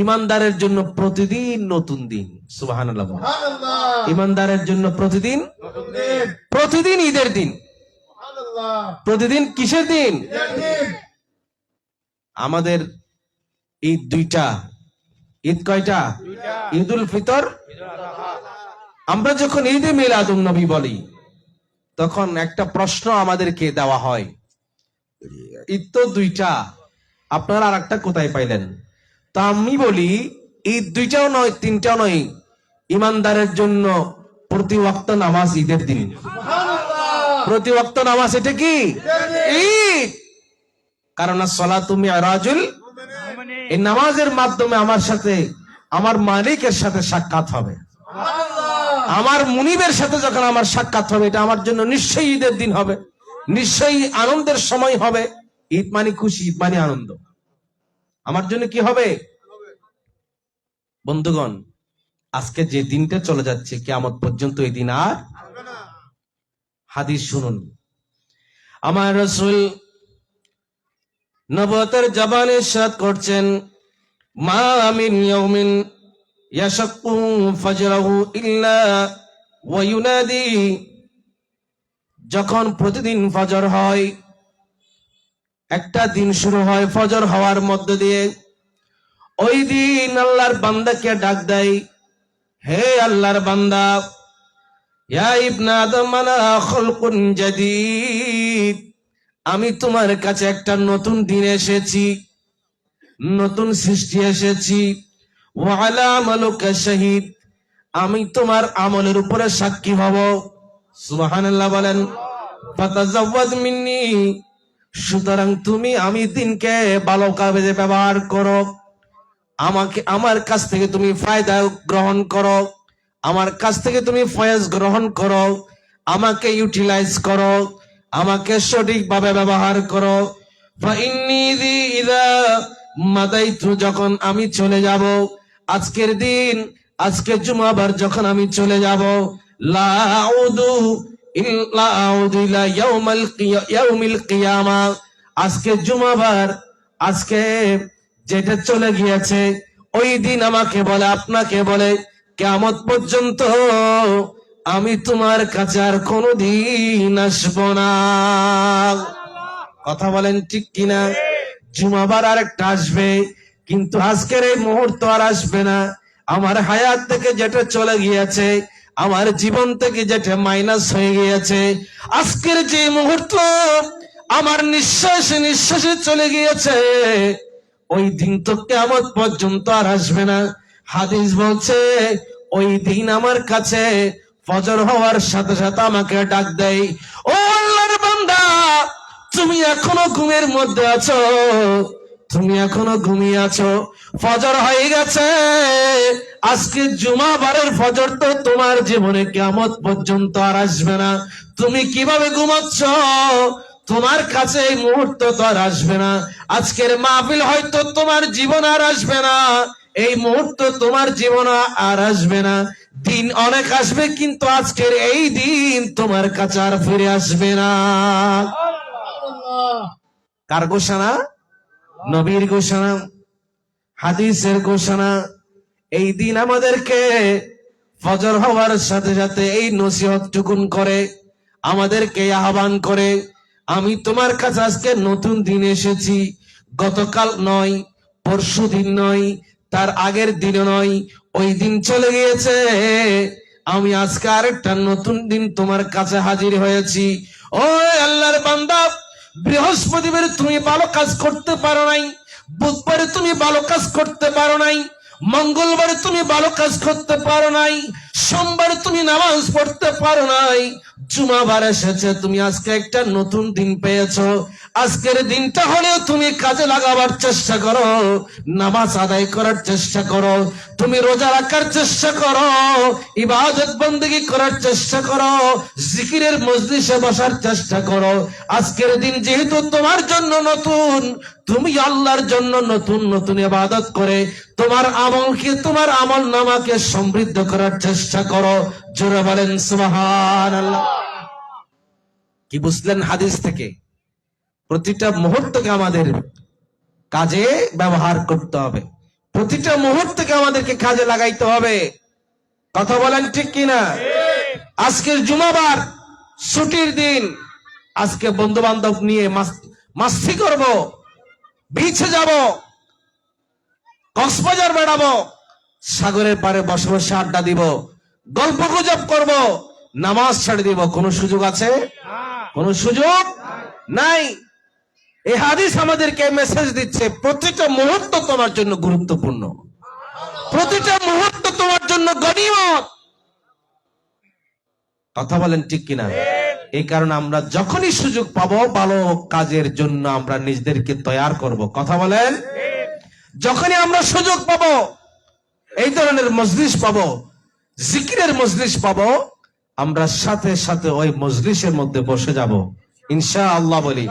ইমানদারের জন্য প্রতিদিন নতুন দিন। সুবহানাল্লাহ। ইমানদারের জন্য প্রতিদিন প্রতিদিন ঈদের দিন। প্রতিদিন কিসের দিন? আমাদের ঈদ দুইটা। ঈদ কয়টা? ঈদুল ফিতর। আমরা যখন ঈদে মিলাদুন নবী বলি তখন একটা প্রশ্ন আমাদেরকে দেওয়া হয়, ঈদ তো দুইটা, আপনারা আর একটা কোথায় পাইলেন? তা আমি বলি ঈদ দুইটাও নয়, তিনটাও নয়, ইমানদারের জন্য প্রতি ওয়াক্ত নামাজ ঈদের দিন। প্রতি ওয়াক্ত নামাজ এটা কি? ঈদ। কারণ সালাতু মিরাজুল, এই নামাজের মাধ্যমে আমার সাথে আমার মালিকের সাথে সাক্ষাৎ হবে। আমার মুনিবের সাথে যখন আমার সাক্ষাৎ হবে, এটা আমার জন্য নিশ্চয়ই ঈদের দিন হবে, নিশ্চয়ই আনন্দের সময় হবে। ঈদ মানে খুশি, ঈদ মানে আনন্দ। আমার জন্য কি হবে? বন্ধুগণ, আজকে যে দিনটা চলে যাচ্ছে কিয়ামত পর্যন্ত এই দিন আর হাদিস শুনুন। আমার রাসূল নবুয়তের জবানে ইরশাদ করছেন, মা মিন ইয়াউমিন ইয়াশাক্কু ফাজরাহু ইল্লা ওয়া ইউনাদি। যখন প্রতিদিন ফজর হয়, একটা দিন শুরু হয় ফজর হওয়ার মধ্য দিয়ে, ওই দিন আল্লাহর বান্দাকে ডাক দেয়, হে আল্লাহর বান্দা, ইয়া ইবনা আদম আনা খালকুন জাদীদ, আমি তোমার কাছে একটা নতুন দিন এসেছি, নতুন সৃষ্টি এসেছি। ওয়া আলা আমালুকা শাহীদ, আমি তোমার আমলের উপরে সাক্ষী হব। সুবহানাল্লাহ বলেন। ফাতাজাওয়াদ মিন্নি, সুতরাং তুমি আমি দিনকে ভালো কাজে ব্যবহার করো, আমাকে আমার কাছ থেকে তুমি ফায়দা গ্রহণ করো, আমার কাছ থেকে তুমি ফয়েজ গ্রহণ করো, আমাকে ইউটিলাইজ করো, আমাকে সঠিকভাবে ব্যবহার করো। ফাইন্নী ইযা মাদাইতু, যখন আমি চলে যাব, আজকের দিন, আজকে জুমাবার যখন আমি চলে যাব, লা আউদু ইল্লা আউদু ইলা ইয়াউমিল কিয়ামা, আজকে জুমাবার, আজকে যেটা চলে গিয়েছে, ওই দিন আমাকে বলে, আপনাকে বলে, কিয়ামত পর্যন্ত আমি তোমার কাছে আর কোনোদিন আসবো না। কথা বলেন ঠিক কিনা? জুমাবার আরেকটা আসবে, কিন্তু আজকের এই মুহূর্ত আর আসবে না। আমার হায়াত থেকে যেটা চলে গিয়েছে, আমার জীবন থেকে যেটা মাইনাস হয়ে গিয়েছে, আজকের যে মুহূর্ত আমার নিঃশ্বাসে নিঃশ্বাসে চলে গিয়েছে, ওই দিন তো কিয়ামত পর্যন্ত আর আসবে না। হাদিস বলছে, ওই দিন আমার কাছে ফজর হওয়ার সাথে সাথে আমাকে ডাক দেয়, ও আল্লাহর বান্দা, তুমি এখনো ঘুমের মধ্যে আছো, তুমি এখনো ঘুমিয়ে আছো, ফজর হয়ে গেছে। আজকে জুমাবারের ফজর তো তোমার জীবনে কিয়ামত পর্যন্ত আর আসবে না। তুমি কিভাবে ঘুমাচ্ছ? তোমার কাছে এই মুহূর্ত তো আর আসবে না। আজকের মাহফিল হয়তো তোমার জীবন আর আসবে না, এই মুহূর্ত তোমার জীবন আর আসবে না। দিন অনেক আসবে, কিন্তু আজকের এই দিন তোমার কাছে আর ফিরে আসবে না। কার ঘোষণা? নবীর ঘোষণা, হাদিসের ঘোষণা। এই দিন আমাদেরকে ফজর হওয়ার সাথে সাথে এই নসিহতটুকুন করে, আমাদেরকে আহ্বান করে, আমি তোমার কাছে আজকে নতুন দিন এসেছি। গতকাল নয়, পরশু দিন নয়, তার আগের দিনও নয়, ওই দিন চলে গিয়েছে। আমি আজকে আরেকটা নতুন দিন তোমার কাছে হাজির হয়েছি। ও আল্লাহর বান্দা, বৃহস্পতিবারে তুমি ভালো কাজ করতে পারো নাই, বুধবারে তুমি ভালো কাজ করতে পারো নাই, মঙ্গলবারে তুমি ভালো কাজ করতে পারো নাই, সোমবারে তুমি নামাজ পড়তে পারো নাই, জুমাবার এসেছে, তুমি আজকে একটা নতুন দিন পেয়েছো। আজকের দিনটা হলেও তুমি কাজে লাগাবার চেষ্টা করো, নামাজ আদায় করার চেষ্টা করো, তুমি রোজা রাখার চেষ্টা করো, ইবাদত বন্দেগী করার চেষ্টা করো, জিকিরের মজলিসে বসার চেষ্টা করো। আজকের দিন যেহেতু তোমার জন্য নতুন, তুমি আল্লাহর জন্য নতুন নতুন ইবাদত করে তোমার আমলকে, তোমার আমল নামাকে সমৃদ্ধ করার চেষ্টা করো। জোরে বলেন সুবহানাল্লাহ। কি বুঝলেন হাদিস থেকে? প্রতিটা মুহূর্তকে আমাদের কাজে ব্যবহার করতে হবে। প্রতিটা মুহূর্তকে আমাদেরকে কাজে লাগাইতে হবে। কথা বলেন ঠিক কিনা? আজকের জুমাবার, ছুটির দিন, আজকে বন্ধু বান্ধব নিয়ে মাস্তি করব, বিচে যাব, কক্সবাজার বেড়াবো, সাগরের পাড়ে বসে বসে আড্ডা দিব, গল্প গুজব করব, নামাজ ছেড়ে দিব। কোন সুযোগ আছে? কোন সুযোগ নাই। এই হাদিস আমাদেরকে মেসেজ দিচ্ছে, প্রতিটা মুহূর্ত তোমার জন্য গুরুত্বপূর্ণ, প্রতিটা মুহূর্ত তোমার জন্য গনিমত। কথা বলেন ঠিক কিনা? এই কারণে আমরা যখনই সুযোগ পাবো ভালো কাজের জন্য আমরা নিজেদেরকে তৈয়ার করব। কথা বলেন, যখনই আমরা সুযোগ পাবো, এই ধরনের মজলিস পাবো, জিকিরের মজলিস পাবো, আমরা সাথে সাথে ওই মজলিসের মধ্যে বসে যাব ইনশাআল্লাহ। বলি